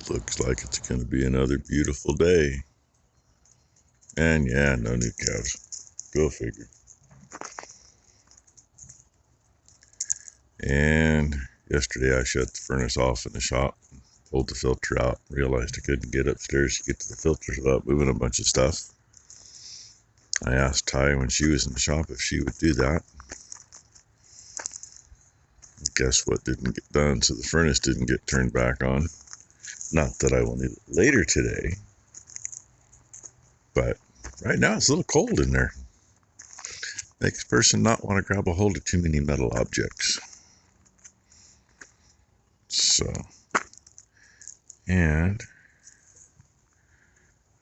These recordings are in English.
Looks like it's going to be another beautiful day. And yeah, no new cows. Go figure. And yesterday I shut the furnace off in the shop, pulled the filter out, realized I couldn't get upstairs to get to the filters without moving a bunch of stuff. I asked Ty when she was in the shop if she would do that. Guess what didn't get done, so the furnace didn't get turned back on. Not that I will need it later today, but right now it's a little cold in there. Makes a person not want to grab a hold of too many metal objects. So, and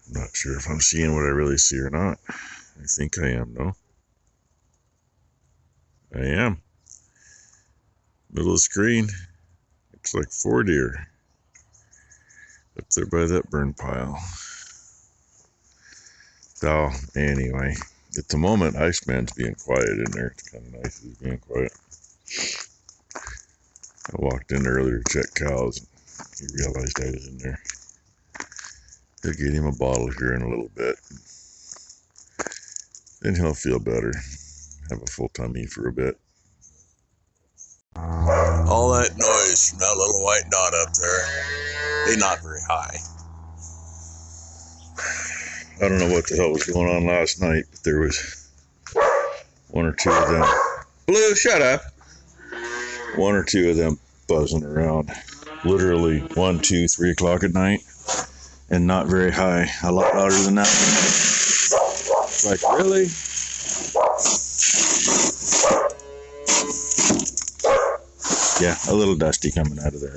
I'm not sure if I'm seeing what I really see or not. I think I am, though. I am. Middle of the screen. Looks like 4 deer. Up there by that burn pile. So, anyway, at the moment, Iceman's being quiet in there. It's kind of nice he's being quiet. I walked in earlier to check cows, and he realized I was in there. I'll get him a bottle here in a little bit. Then he'll feel better. Have a full tummy for a bit. All that noise from that little white dot up there, they're not very high. I don't know what the hell was going on last night, but there was 1 or 2 of them. Blue, shut up. 1 or 2 of them buzzing around. Literally 1, 2, 3 o'clock at night. And not very high. A lot louder than that. It's like, really? Yeah, a little dusty coming out of there,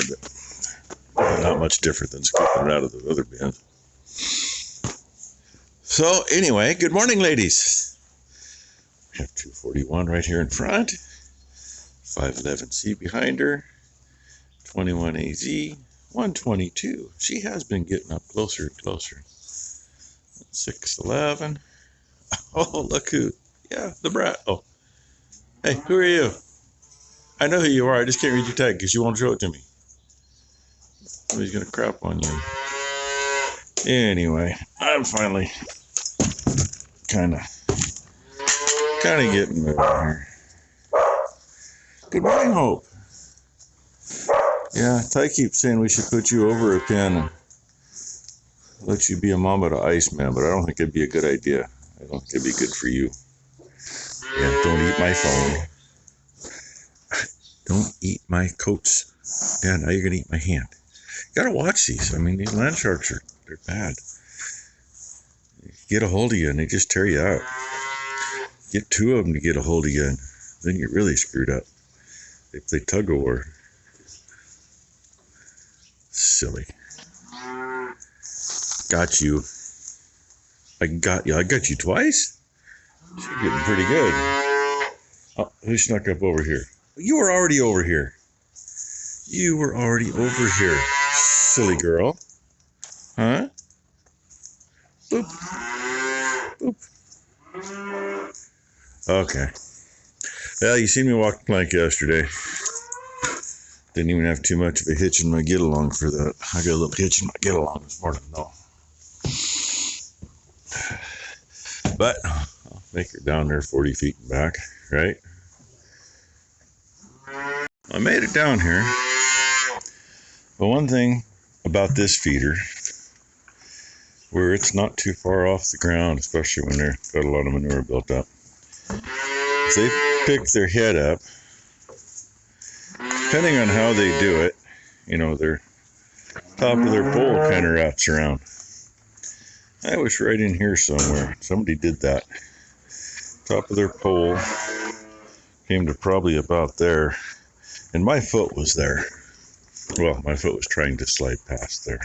but not much different than scooping it out of the other bins. So anyway, good morning, ladies. We have 241 right here in front, 511C behind her, 21AZ, 122. She has been getting up closer and closer. 611. Oh, look who. Yeah, the brat. Oh, hey, who are you? I know who you are. I just can't read your tag because you won't show it to me. Somebody's going to crap on you. Anyway, I'm finally kind of getting moving here. Good morning, Hope. Yeah, Ty keeps saying we should put you over a pin and let you be a mama to Iceman, but I don't think it'd be a good idea. I don't think it'd be good for you. Yeah, don't eat my phone. Don't eat my coats. Yeah, now you're going to eat my hand. You got to watch these. I mean, these land sharks they're bad. They get a hold of you and they just tear you out. Get 2 of them to get a hold of you and then you're really screwed up. They play tug of war. Silly. Got you. I got you. I got you twice? You're getting pretty good. Oh, who snuck up over here? You were already over here. You were already over here. Silly girl. Huh? Boop. Boop. Okay. Well, you seen me walk the plank yesterday. Didn't even have too much of a hitch in my get-along for that. I got a little hitch in my get-along this morning, though. But I'll make her down there 40 feet and back, right? I made it down here. But one thing about this feeder, where it's not too far off the ground, especially when they've got a lot of manure built up, if they pick their head up, depending on how they do it, you know, their top of their pole kind of wraps around. I was right in here somewhere. Somebody did that. Top of their pole came to probably about there, and my foot was there. Well, my foot was trying to slide past there.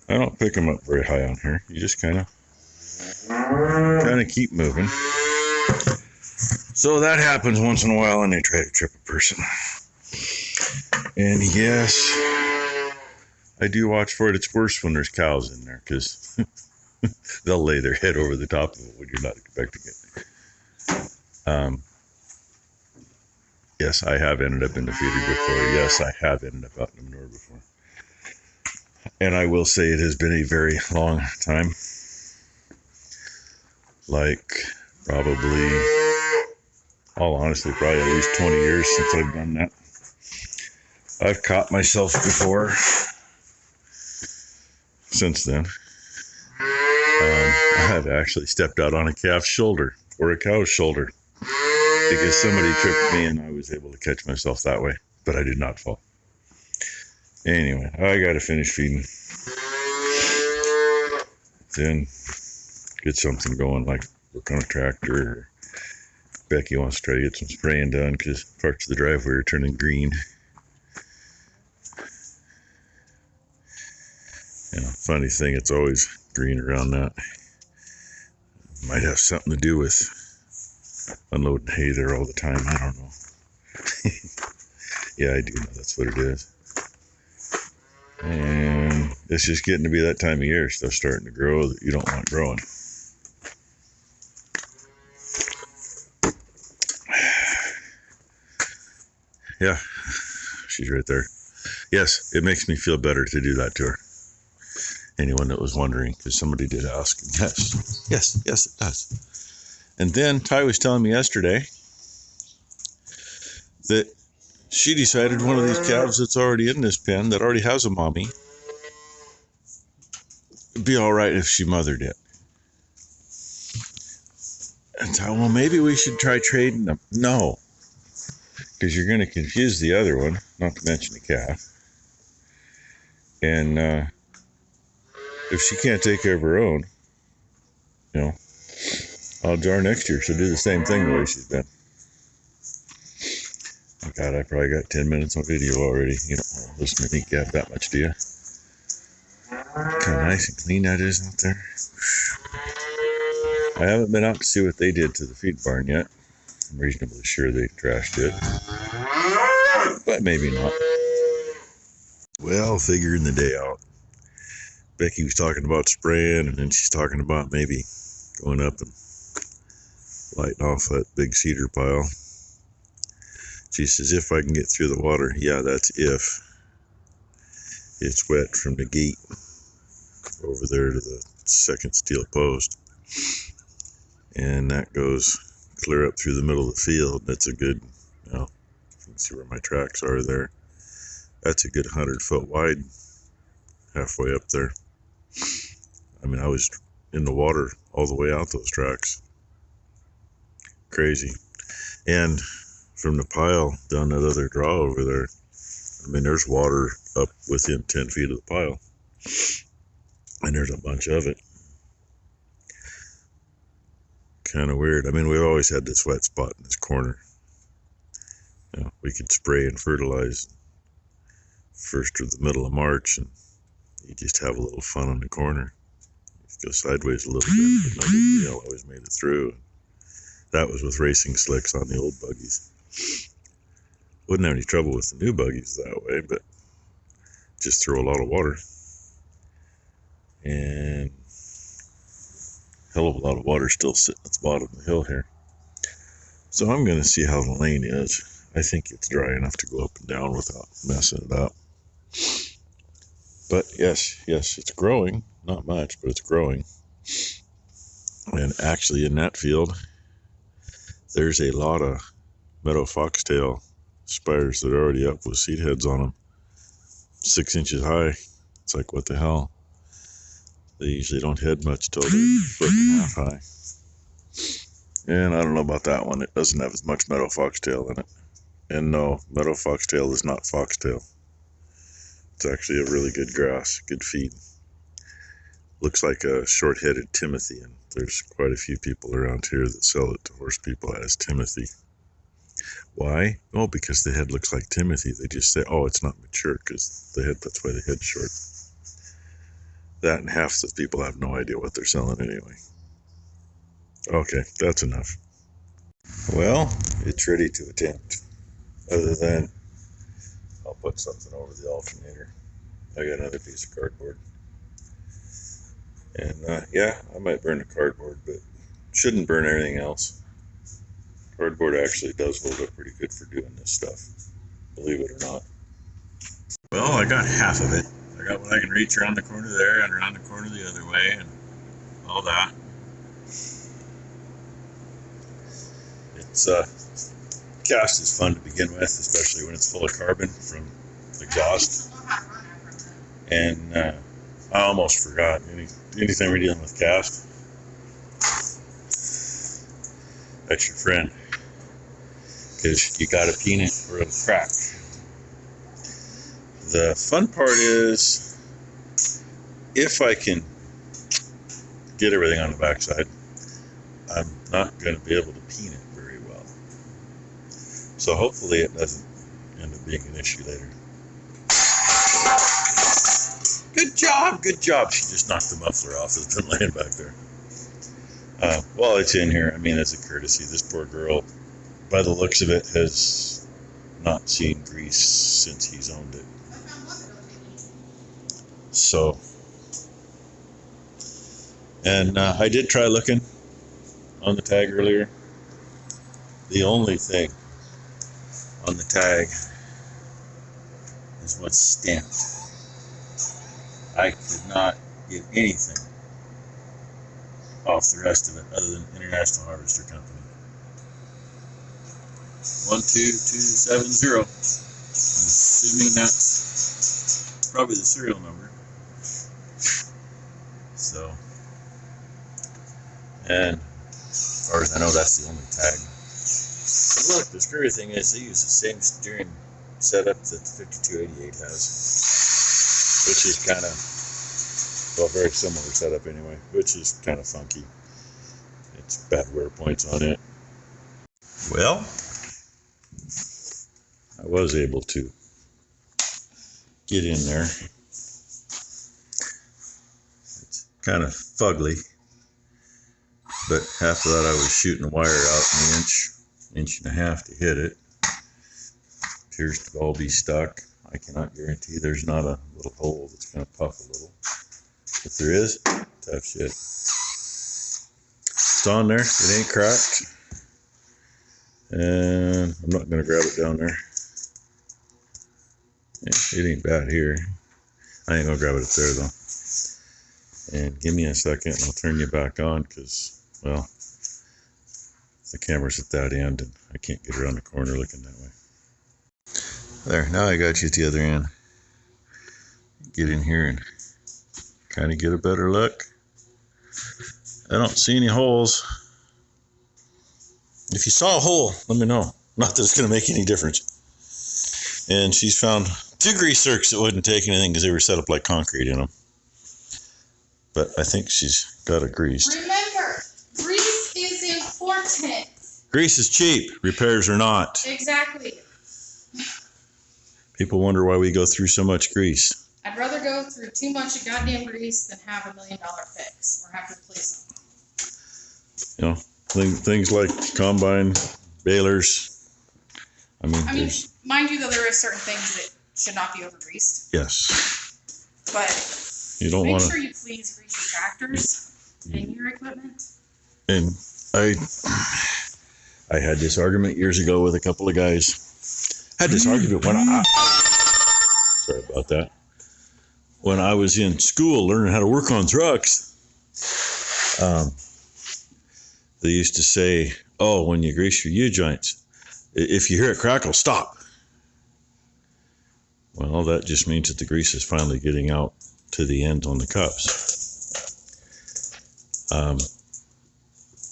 I don't pick them up very high on here. You just kind of keep moving. So that happens once in a while, and they try to trip a person. And yes, I do watch for it. It's worse when there's cows in there, because they'll lay their head over the top of it when you're not expecting it. Yes, I have ended up in the feeder before. Yes, I have ended up out in the manure before. And I will say it has been a very long time. Like, probably, all honestly, probably at least 20 years since I've done that. I've caught myself before since then. I had actually stepped out on a calf's shoulder or a cow's shoulder because somebody tripped me and I was able to catch myself that way, but I did not fall. Anyway, I got to finish feeding. Then get something going, like work on a tractor. Becky wants to try to get some spraying done because parts of the driveway are turning green. You know, funny thing, it's always green around that. Might have something to do with unloading hay there all the time. I don't know. Yeah, I do know that's what it is. And it's just getting to be that time of year. Stuff's starting to grow that you don't want growing. Yeah, she's right there. Yes, it makes me feel better to do that to her. Anyone that was wondering, because somebody did ask. Yes, it does. And then Ty was telling me yesterday that she decided one of these calves that's already in this pen, that already has a mommy, it'd be all right if she mothered it. And Ty, well, maybe we should try trading them. No, because you're going to confuse the other one, not to mention the calf. And if she can't take care of her own, you know, odds are next year she'll do the same thing the way she's been. Oh God, I probably got 10 minutes on video already. You don't want to listen to me gab that much, do you? Look how nice and clean that is out there. I haven't been out to see what they did to the feed barn yet. I'm reasonably sure they trashed it, but maybe not. Well, figuring the day out. Becky was talking about spraying, and then she's talking about maybe going up and lighting off that big cedar pile. She says, if I can get through the water. Yeah, that's if it's wet from the gate over there to the second steel post. And that goes clear up through the middle of the field. That's a good, you know, you can see where my tracks are there. That's a good 100-foot wide halfway up there. I mean, I was in the water all the way out those tracks. Crazy. And from the pile down that other draw over there, I mean, there's water up within 10 feet of the pile. And there's a bunch of it. Kind of weird. I mean, we've always had this wet spot in this corner. You know, we could spray and fertilize first or the middle of March, and you just have a little fun on the corner. You go sideways a little bit, but no big deal. Always made it through. That was with racing slicks on the old buggies. Wouldn't have any trouble with the new buggies that way, but just throw a lot of water. And hell of a lot of water still sitting at the bottom of the hill here. So I'm going to see how the lane is. I think it's dry enough to go up and down without messing it up. But yes, it's growing. Not much, but it's growing. And actually in that field, there's a lot of meadow foxtail spires that are already up with seed heads on them. 6 inches high. It's like, what the hell? They usually don't head much till they're a foot and a half high. And I don't know about that one. It doesn't have as much meadow foxtail in it. And no, meadow foxtail is not foxtail. It's actually a really good grass, good feed. Looks like a short-headed Timothy, and there's quite a few people around here that sell it to horse people as Timothy. Why? Oh, because the head looks like Timothy. They just say, oh, it's not mature, because the head, that's why the head's short. That and half the people have no idea what they're selling anyway. Okay, that's enough. Well, it's ready to attempt. Other than, I'll put something over the alternator. I got another piece of cardboard. And yeah, I might burn the cardboard, but shouldn't burn everything else. Cardboard actually does hold up pretty good for doing this stuff, believe it or not. Well, I got half of it. I got one I can reach around the corner there and around the corner the other way and all that. It's cast is fun to begin with, especially when it's full of carbon from exhaust. And I almost forgot, anytime we're dealing with cast, that's your friend, because you got to peen it or it'll crack. The fun part is, if I can get everything on the backside, I'm not going to be able to peen it very well. So hopefully it doesn't end up being an issue later. Good job, good job. She just knocked the muffler off that's been laying back there. While it's in here, I mean, as a courtesy, this poor girl, by the looks of it, has not seen grease since he's owned it. So, and I did try looking on the tag earlier. The only thing on the tag is what's stamped. I could not get anything off the rest of it other than International Harvester Company. 12270. I'm assuming that's probably the serial number. So, and as far as I know, that's the only tag. But look, the screwy thing is they use the same steering setup that the 5288 has, which is kind of, well, very similar setup anyway, which is kind of funky. It's bad wear points on it. Well, I was able to get in there. It's kind of fugly, but half of that I was shooting wire out an inch and a half to hit it. Appears to all be stuck. I cannot guarantee there's not a little hole that's going to puff a little. If there is, tough shit. It's on there. It ain't cracked. And I'm not going to grab it down there. It ain't bad here. I ain't going to grab it up there, though. And give me a second, and I'll turn you back on, because, well, the camera's at that end, and I can't get around the corner looking that way. There, now I got you at the other end. Get in here and kind of get a better look. I don't see any holes. If you saw a hole, let me know. Not that it's going to make any difference. And she's found 2 grease zerks that wouldn't take anything because they were set up like concrete in them. But I think she's got it greased. Remember, grease is important. Grease is cheap. Repairs are not. Exactly. People wonder why we go through so much grease. I'd rather go through too much goddamn grease than have $1 million fix or have to replace them. You know, things like combine, balers. I mean, mind you, though, there are certain things that should not be over-greased. Yes. But you don't make want sure you please grease your tractors and your equipment. And I had this argument years ago with a couple of guys. Sorry about that. When I was in school learning how to work on trucks, they used to say, oh, when you grease your U-joints, if you hear it crackle, stop. Well, that just means that the grease is finally getting out to the end on the cups.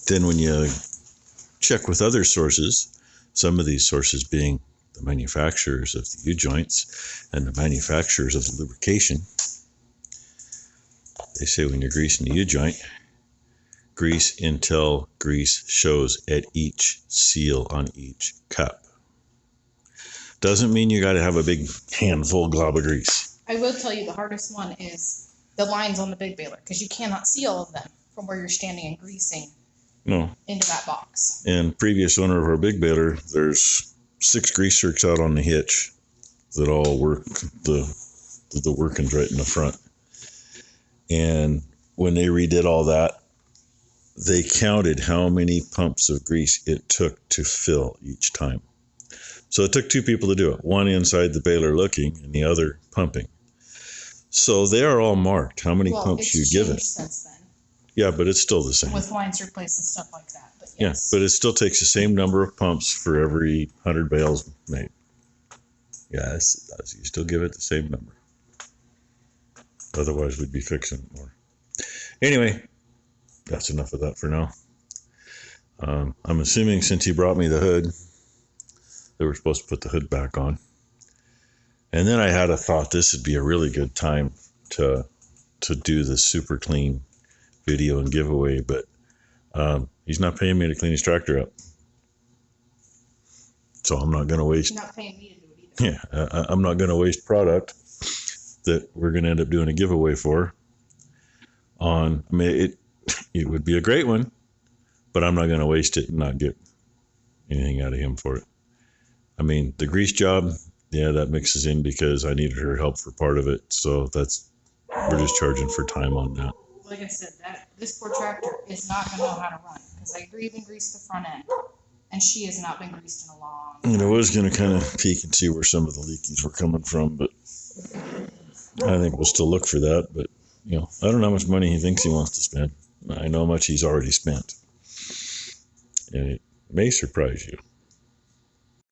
Then when you check with other sources, some of these sources being the manufacturers of the U-joints and the manufacturers of the lubrication, they say when you're greasing the U-joint, grease until grease shows at each seal on each cup. Doesn't mean you got to have a big handful glob of grease. I will tell you the hardest one is the lines on the big baler, because you cannot see all of them from where you're standing and greasing into that box. And previous owner of our big baler, there's 6 grease zerks out on the hitch that all work the workings right in the front. And when they redid all that, they counted how many pumps of grease it took to fill each time. So it took 2 people to do it, one inside the baler looking and the other pumping. So they are all marked. How many pumps you give it? Since then. Yeah, but it's still the same. With lines replaced and stuff like that. But yes. Yeah, but it still takes the same number of pumps for every 100 bales made. Yes, it does. You still give it the same number. Otherwise, we'd be fixing it more. Anyway, that's enough of that for now. I'm assuming since he brought me the hood, they were supposed to put the hood back on. And then I had a thought this would be a really good time to do the super clean video and giveaway, but he's not paying me to clean his tractor up. So I'm not going to waste. He's not paying me to do it either. Yeah, I'm not going to waste product that we're going to end up doing a giveaway for. I mean, it would be a great one, but I'm not going to waste it and not get anything out of him for it. I mean, the grease job, yeah, that mixes in because I needed her help for part of it. So we're just charging for time on that. Like I said, this poor tractor is not going to know how to run because I even greased the front end, and she has not been greased in a long time. And I was going to kind of peek and see where some of the leakies were coming from, but I think we'll still look for that. But, you know, I don't know how much money he thinks he wants to spend. I know how much he's already spent. And it may surprise you.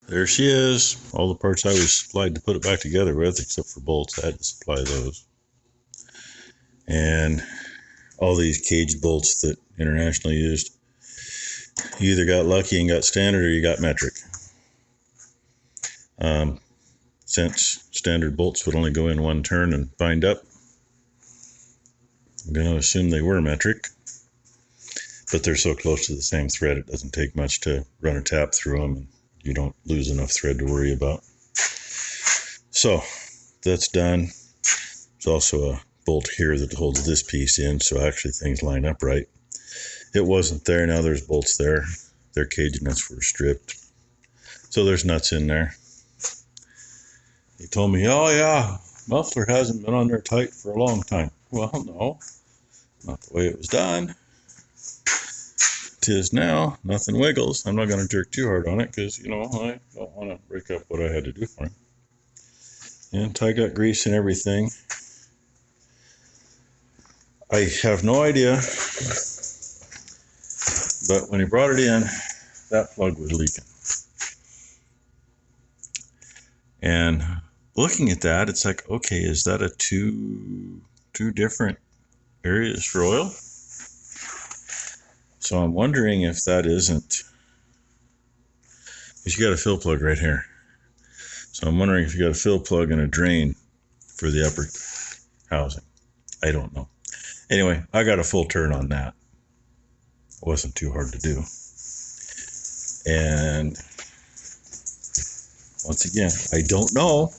There she is. All the parts I was supplied to put it back together with, except for bolts. I had to supply those. And all these caged bolts that International used. You either got lucky and got standard or you got metric. Since standard bolts would only go in one turn and bind up, I'm going to assume they were metric. But they're so close to the same thread, it doesn't take much to run a tap through them, and you don't lose enough thread to worry about. So that's done. There's also a bolt here that holds this piece in, so actually things line up right. It wasn't there. Now there's bolts there. Their cage nuts were stripped. So there's nuts in there. He told me, oh yeah, muffler hasn't been on there tight for a long time. Well, no, not the way it was done. Tis now, nothing wiggles. I'm not going to jerk too hard on it because, you know, I don't want to break up what I had to do for him. And Ty got grease and everything. I have no idea, but when he brought it in, that plug was leaking. And looking at that, it's like, okay, is that a two different areas for oil? So I'm wondering if that isn't, because you got a fill plug right here. So I'm wondering if you got a fill plug and a drain for the upper housing. I don't know. Anyway, I got a full turn on that. It wasn't too hard to do. And once again, I don't know.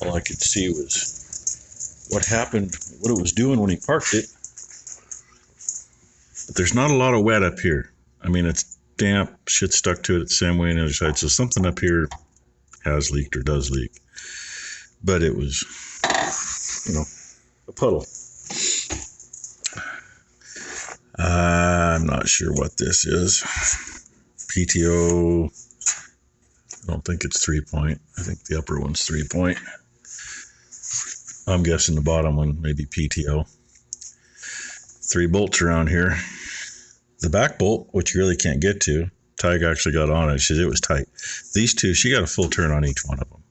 All I could see was what happened, what it was doing when he parked it. But there's not a lot of wet up here. I mean, it's damp, shit stuck to it the same way on the other side. So something up here has leaked or does leak. But it was, you know, a puddle. I'm not sure what this is. PTO, I don't think it's 3-point. I think the upper one's 3-point. I'm guessing the bottom one may be PTO. 3 bolts around here. The back bolt, which you really can't get to, Tig actually got on it. She said it was tight. These two, she got a full turn on each one of them.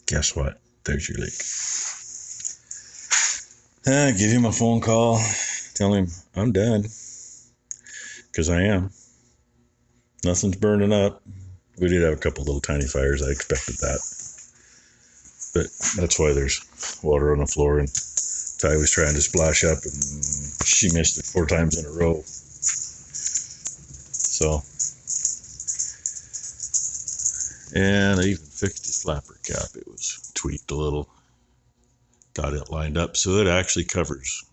Guess what? There's your leak. Give him a phone call. Tell him I'm done. Because I am. Nothing's burning up. We did have a couple little tiny fires. I expected that. But that's why there's water on the floor, and Ty was trying to splash up and she missed it 4 times in a row. So, and I even fixed his flapper cap. It was tweaked a little. Got it lined up so it actually covers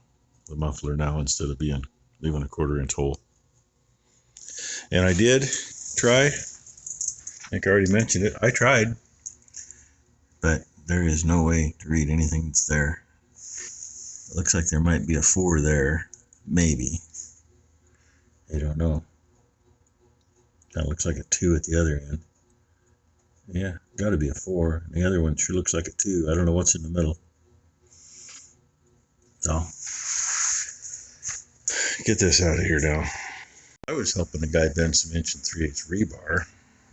the muffler now instead of leaving a 1/4-inch hole. And I did try. I think I already mentioned it. I tried. But there is no way to read anything that's there. It looks like there might be a 4 there. Maybe. I don't know. Kind of looks like a 2 at the other end. Yeah, got to be a 4. And the other one sure looks like a 2. I don't know what's in the middle. So, get this out of here now. I was helping the guy bend some 1 3/8 rebar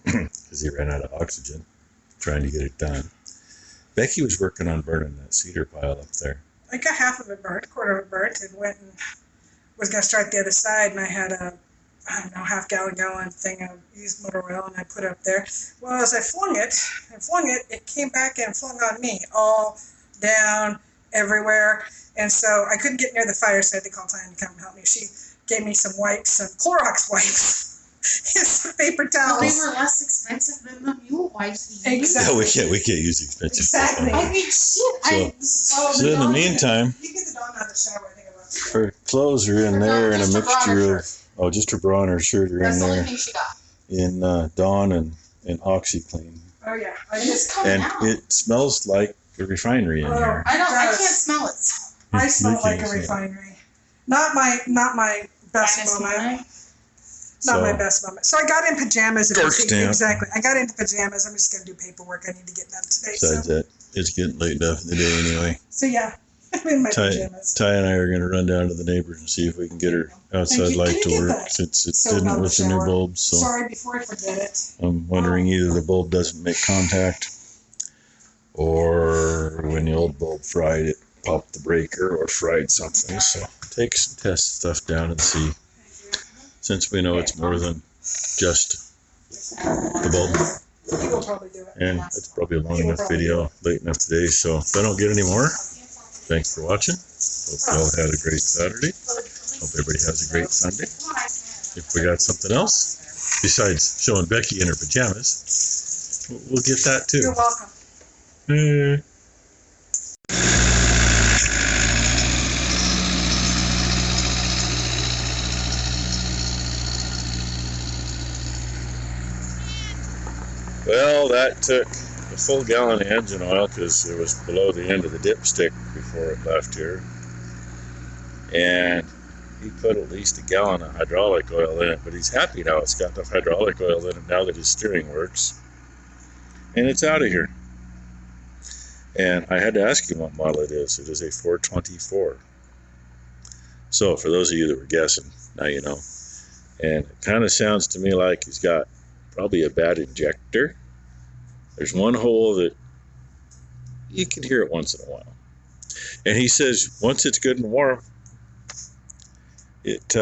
because he ran out of oxygen trying to get it done. Becky was working on burning that cedar pile up there. I got half of it burnt, quarter of it burnt, and went and was going to start the other side, and I had a, I don't know, half-gallon thing of used motor oil, and I put it up there. Well, as I flung it, it came back and flung on me, all down, everywhere. And so I couldn't get near the fire, so I had to call Tanya to come help me. She gave me some wipes, some Clorox wipes, and some paper towels. Well, they were less expensive than the mule wipes. Exactly. Yeah, we can't use expensive Exactly. stuff. I mean, shit. So in the meantime, You get the dawn out of the shower, I think I left it. her clothes are in there and a Just her bra and her mixture of, just her bra and her shirt are That's in the only there thing she got. in Dawn and OxyClean. Oh, yeah. And it's coming And out. it smells like a refinery in here. I does. can't smell it. I smell You like can't a see it. refinery. Not my best Finest moment. moment. Not my So- best moment. So I got in pajamas. Dark stamp. Exactly. I got into pajamas. I'm just going to do paperwork I need to get done today. Besides that, it's getting late enough in the day anyway. So yeah, I'm in my Ty pajamas. and I are going to run down to the neighbors and see if we can get her outside you. light Can to you get work that since it soap out didn't of with the the new shower? bulbs. So Sorry, before I forget it. I'm wondering either the bulb doesn't make contact or when the old bulb fried, it popped the breaker or fried something. So take some test stuff down and see. Since we know it's more than just the bulb. You will probably do it. And it's probably a long enough video, late enough today. So if I don't get any more, thanks for watching. Hope you all had a great Saturday. Hope everybody has a great Sunday. If we got something else, besides showing Becky in her pajamas, we'll get that too. You're welcome. Well, that took a full gallon of engine oil because it was below the end of the dipstick before it left here. And he put at least a gallon of hydraulic oil in it, but he's happy now it's got enough hydraulic oil in it now that his steering works. And it's out of here. And I had to ask him what model it is. It is a 424. So for those of you that were guessing, now you know. And it kind of sounds to me like he's got probably a bad injector. There's one hole that you can hear it once in a while. And he says once it's good and warm, it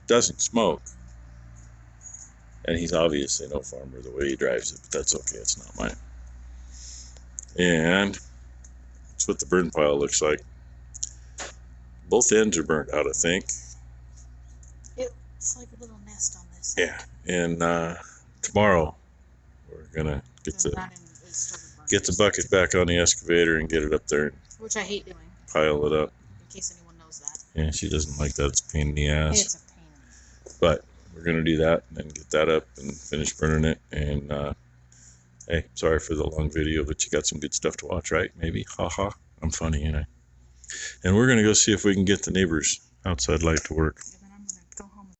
doesn't smoke. And he's obviously no farmer the way he drives it, but that's okay, it's not mine. And that's what the burn pile looks like. Both ends are burnt out, I think. It's like a little nest on this. Yeah, and tomorrow we're gonna get the bucket back on the excavator and get it up there and Which I hate doing, pile it up. in case anyone knows that. Yeah, she doesn't like that. It's a pain in the ass. It's a pain. But we're gonna do that and then get that up and finish burning it. And hey, sorry for the long video, but you got some good stuff to watch, right? Maybe. Haha. I'm funny, ain't I? And we're gonna go see if we can get the neighbors outside light to work.